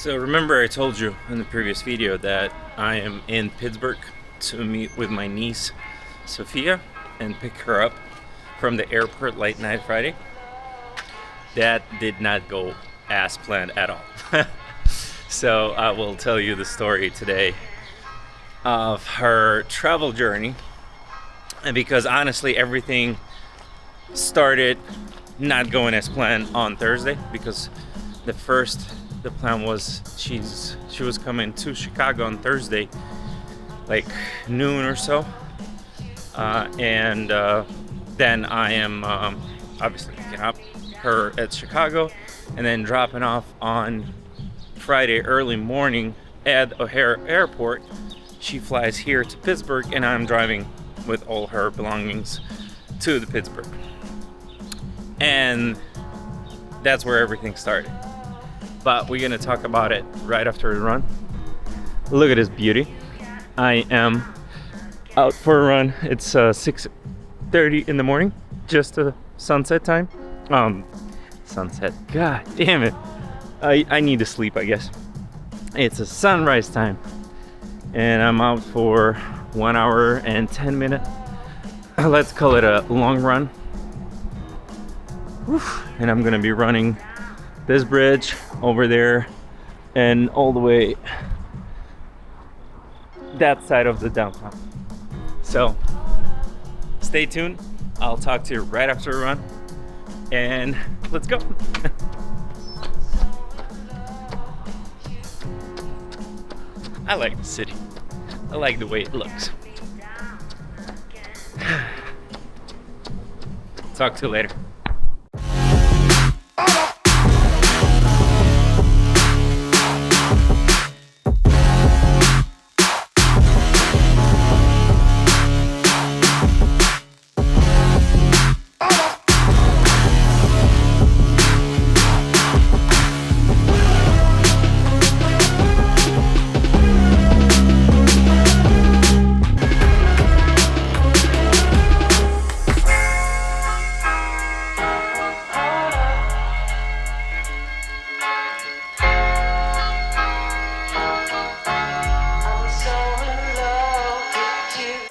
So remember I told you in the previous video that I am in Pittsburgh to meet with my niece Sophia and pick her up from the airport late night Friday. That did not go as planned at all. So I will tell you the story today of her travel journey, and because honestly everything started not going as planned on Thursday, because the plan was she was coming to Chicago on Thursday like noon or so, and then I am obviously picking up her at Chicago and then dropping off on Friday early morning at O'Hare Airport. She flies here to Pittsburgh and I'm driving with all her belongings to the Pittsburgh, and that's where everything started. But we're gonna talk about it right after the run. Look at this beauty. I am out for a run. It's 6:30 in the morning, just sunset time. Sunset, god damn it. I need to sleep, I guess. It's a sunrise time and I'm out for 1 hour and 10 minutes. Let's call it a long run. Whew. And I'm gonna be running this bridge over there and all the way that side of the downtown. So stay tuned. I'll talk to you right after the run and let's go. I like the city. I like the way it looks. Talk to you later.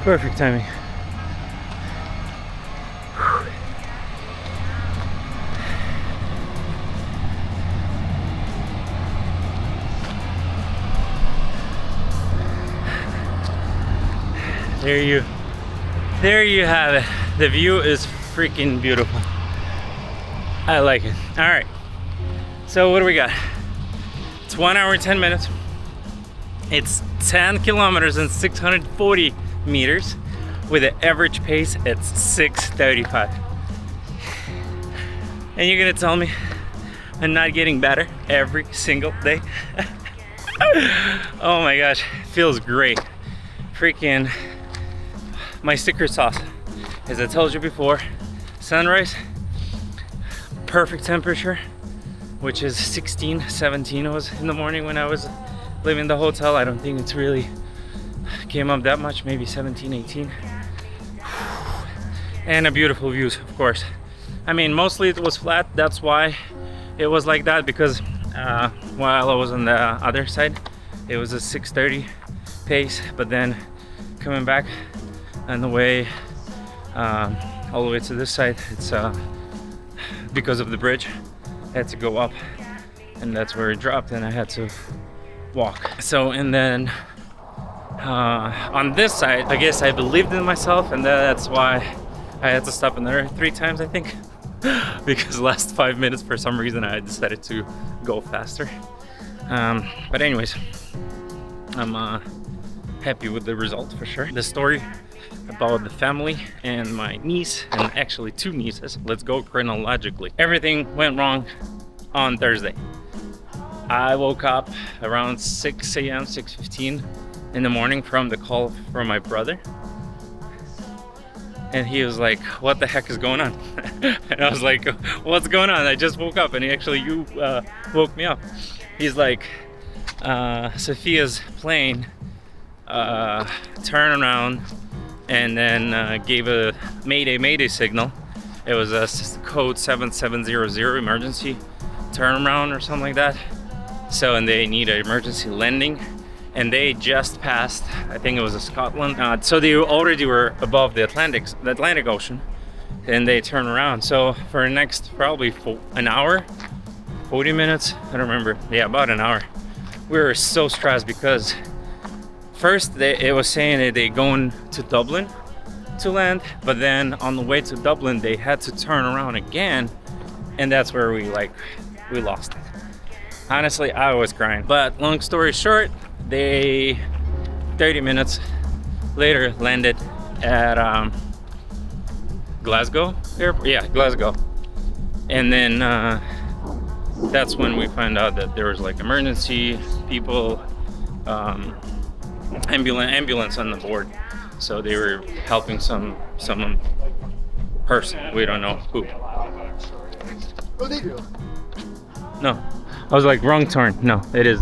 Perfect timing. There you have it. The view is freaking beautiful. I like it. All right. So what do we got? It's 1 hour and 10 minutes. It's 10 kilometers and 640 meters with an average pace at 6:35. And you're gonna tell me I'm not getting better every single day? Oh my gosh, feels great. Freaking my secret sauce, as I told you before, sunrise, perfect temperature, which is 16, 17 it was in the morning when I was leaving the hotel. I don't think it's really came up that much, maybe 17, 18. And a beautiful views, of course. I mean, mostly it was flat, that's why it was like that, because while I was on the other side it was a 6:30 pace, but then coming back on the way all the way to this side, it's because of the bridge I had to go up, and that's where it dropped and I had to walk. So, and then on this side, I guess I believed in myself, and that's why I had to stop in there 3 times, I think, because last 5 minutes for some reason I decided to go faster. But anyways, I'm happy with the result for sure. The story about the family and my niece, and actually 2 nieces. Let's go chronologically. Everything went wrong on Thursday. I woke up around 6 a.m., 6:15 in the morning from the call from my brother, and he was like, what the heck is going on? And I was like, what's going on? I just woke up. And you woke me up. He's like, Sophia's plane turned around and then gave a mayday signal. It was a code 7700 emergency turnaround or something like that. So, and they need an emergency landing, and they just passed, I think it was a Scotland. So they already were above the Atlantic Ocean, and they turn around. So for the next probably an hour, 40 minutes, I don't remember. Yeah, about an hour. We were so stressed because first it was saying that they going to Dublin to land, but then on the way to Dublin they had to turn around again, and that's where we lost it. Honestly, I was crying. But long story short, they 30 minutes later landed at Glasgow airport. Yeah, Glasgow. And then that's when we found out that there was like emergency people, ambulance on the board. So they were helping some person. We don't know who. No, I was like wrong turn. No, it is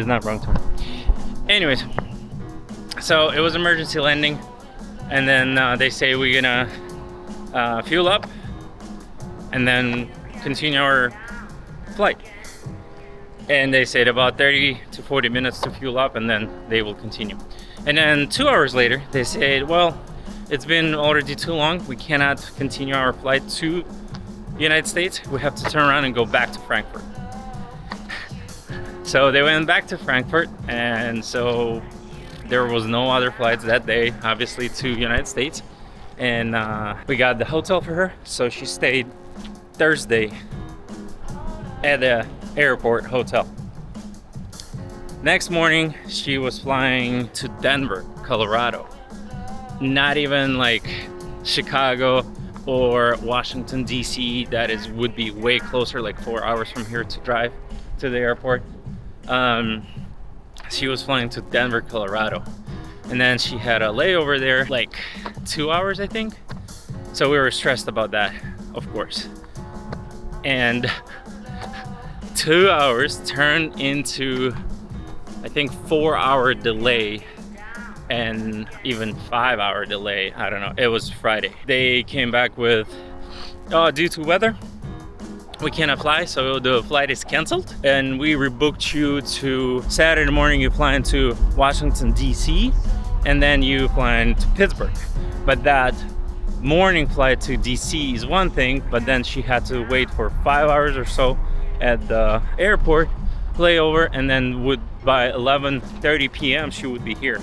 not wrong turn. Anyways, so it was emergency landing, and then they say we're gonna fuel up and then continue our flight. And they said about 30 to 40 minutes to fuel up, and then they will continue. And then 2 hours later, they said, well, it's been already too long. We cannot continue our flight to the United States. We have to turn around and go back to Frankfurt. So they went back to Frankfurt, and so there was no other flights that day, obviously, to United States. And we got the hotel for her, so she stayed Thursday at the airport hotel. Next morning, she was flying to Denver, Colorado. Not even like Chicago or Washington, D.C. That would be way closer, like 4 hours from here to drive to the airport. She was flying to Denver, Colorado. And then she had a layover there, like 2 hours, I think. So we were stressed about that, of course. And 2 hours turned into, I think, 4 hour delay, and even 5 hour delay. I don't know. It was Friday. They came back with, due to weather, we cannot fly, so the flight is canceled. And we rebooked you to Saturday morning. You fly into Washington, D.C., and then you fly into Pittsburgh. But that morning flight to D.C. is one thing, but then she had to wait for 5 hours or so at the airport, layover, and then by 11:30 p.m. she would be here.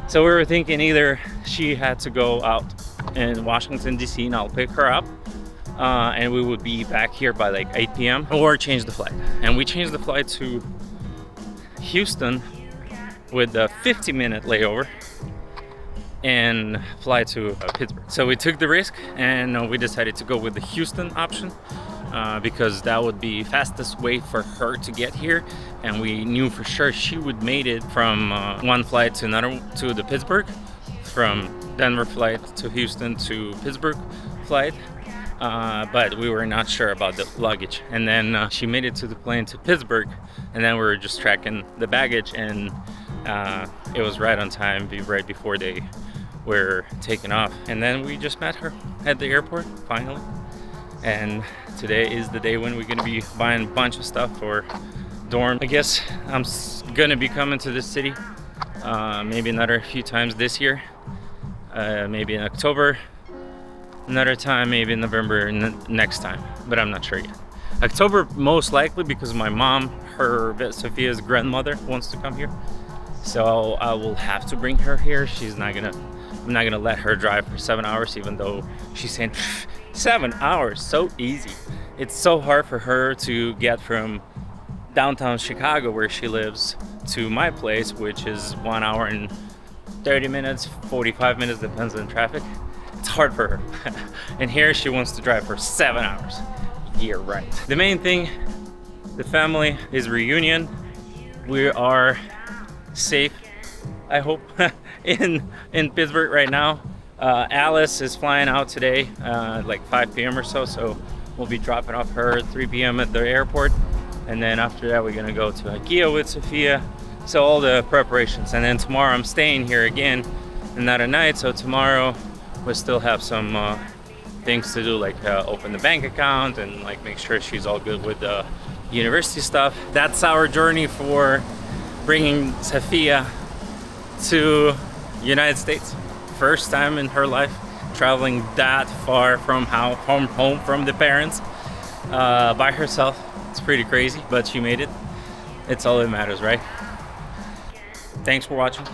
So we were thinking either she had to go out in Washington, D.C., and I'll pick her up, and we would be back here by like 8 p.m. or change the flight. And we changed the flight to Houston with a 50-minute layover and fly to Pittsburgh. So we took the risk, and we decided to go with the Houston option because that would be fastest way for her to get here. And we knew for sure she would made it from one flight to another, to the Pittsburgh, from Denver flight to Houston to Pittsburgh flight. But we were not sure about the luggage. And then she made it to the plane to Pittsburgh, and then we were just tracking the baggage, and it was right on time, right before they were taking off. And then we just met her at the airport, finally. And today is the day when we're gonna be buying a bunch of stuff for dorm. I guess I'm gonna be coming to this city maybe another few times this year, maybe in October, another time, maybe in November next time, but I'm not sure yet. October most likely, because my mom, Sophia's grandmother, wants to come here, so I will have to bring her here. I'm not gonna let her drive for 7 hours, even though she's saying 7 hours, so easy. It's so hard for her to get from downtown Chicago, where she lives, to my place, which is 1 hour and 30 minutes, 45 minutes, depends on traffic. It's hard for her. And here she wants to drive for 7 hours. You're right. The main thing, the family is reunion. We are safe, I hope, in Pittsburgh right now. Alice is flying out today, like 5 p.m. or so we'll be dropping off her at 3 p.m. at the airport. And then after that, we're gonna go to IKEA with Sophia. So all the preparations. And then tomorrow I'm staying here again, another night. So tomorrow we still have some things to do, like open the bank account and like make sure she's all good with the university stuff. That's our journey for bringing Sophia to United States. First time in her life traveling that far from home, from the parents, by herself. It's pretty crazy, but she made it. It's all that matters, right? Thanks for watching.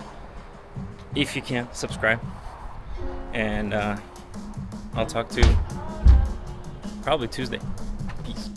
If you can, subscribe, and I'll talk to you probably Tuesday. Peace.